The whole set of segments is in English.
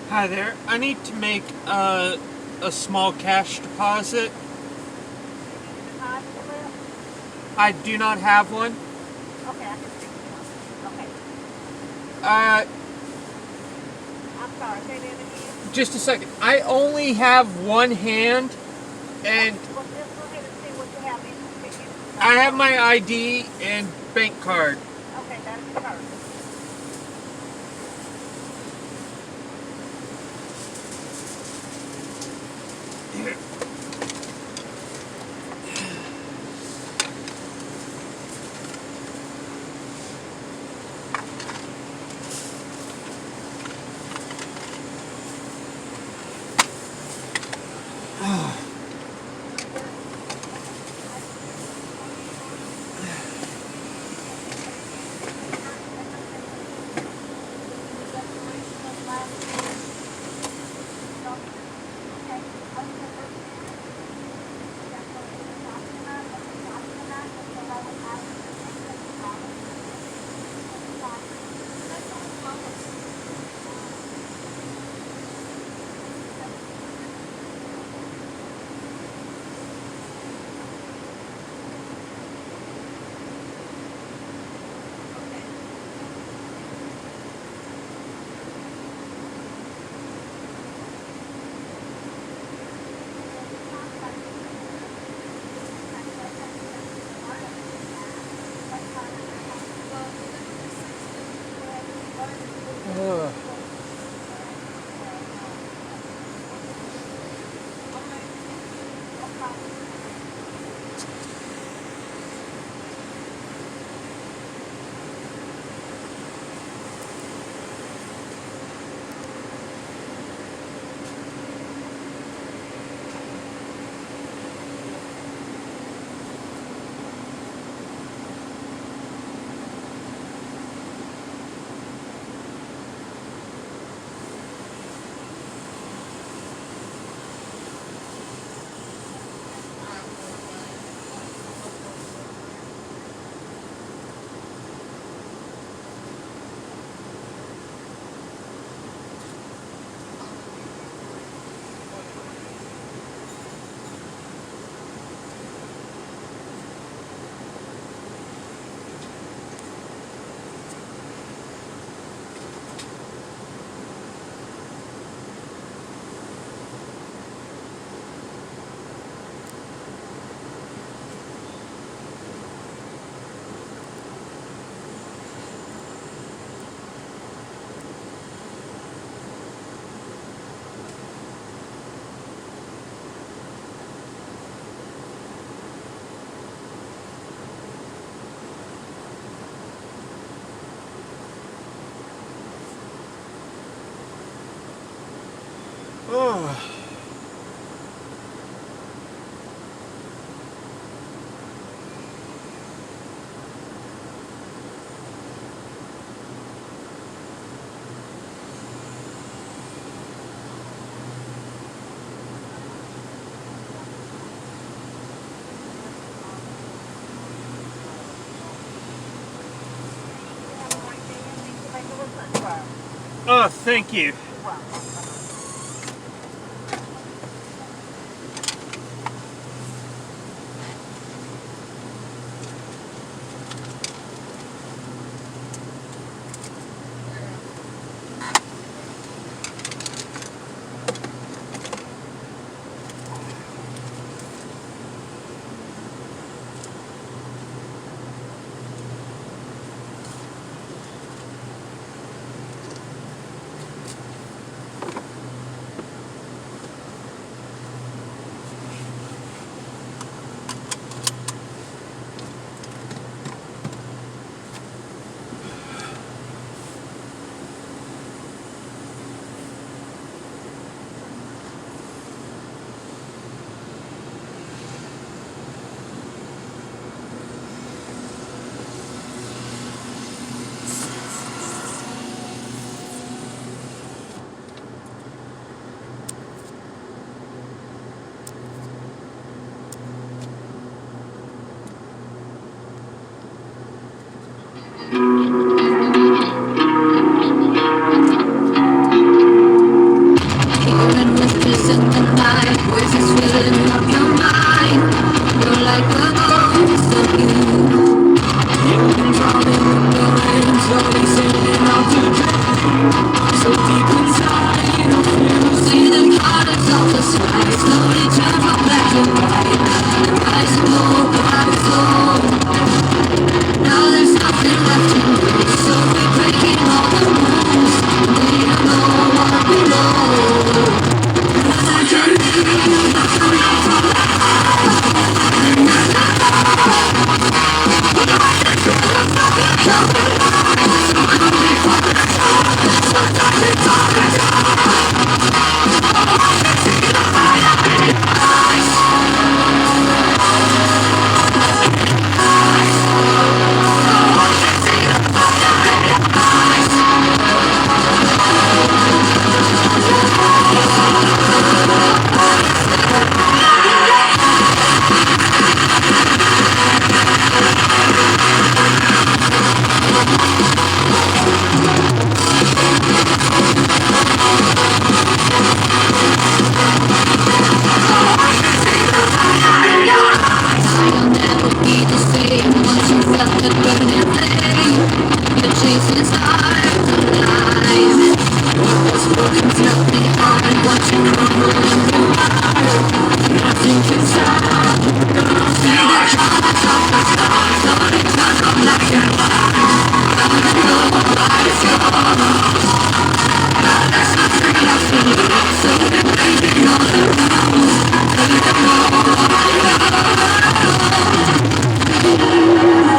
Hi there. I need to make a small cash deposit. Deposit slip? I do not have one. Okay, I can fix it. Okay. Uh, I'm sorry, say that again. just a second. I only have one hand, and Well, just go ahead and see what you have in the I have my ID and bank card. Okay, that'll be perfect. Ugh. Oh. Oh, thank you.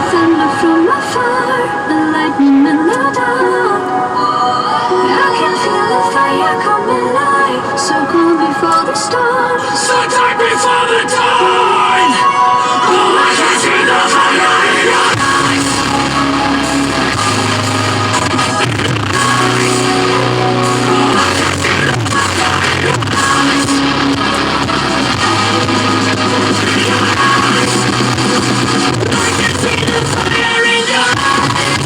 Thunder from afar, the lightning and the dark. I can feel the fire come alive. So cool before the storm, so dark before the dawn. Oh, I can see the fire in your eyes. I can see the fire in your eyes.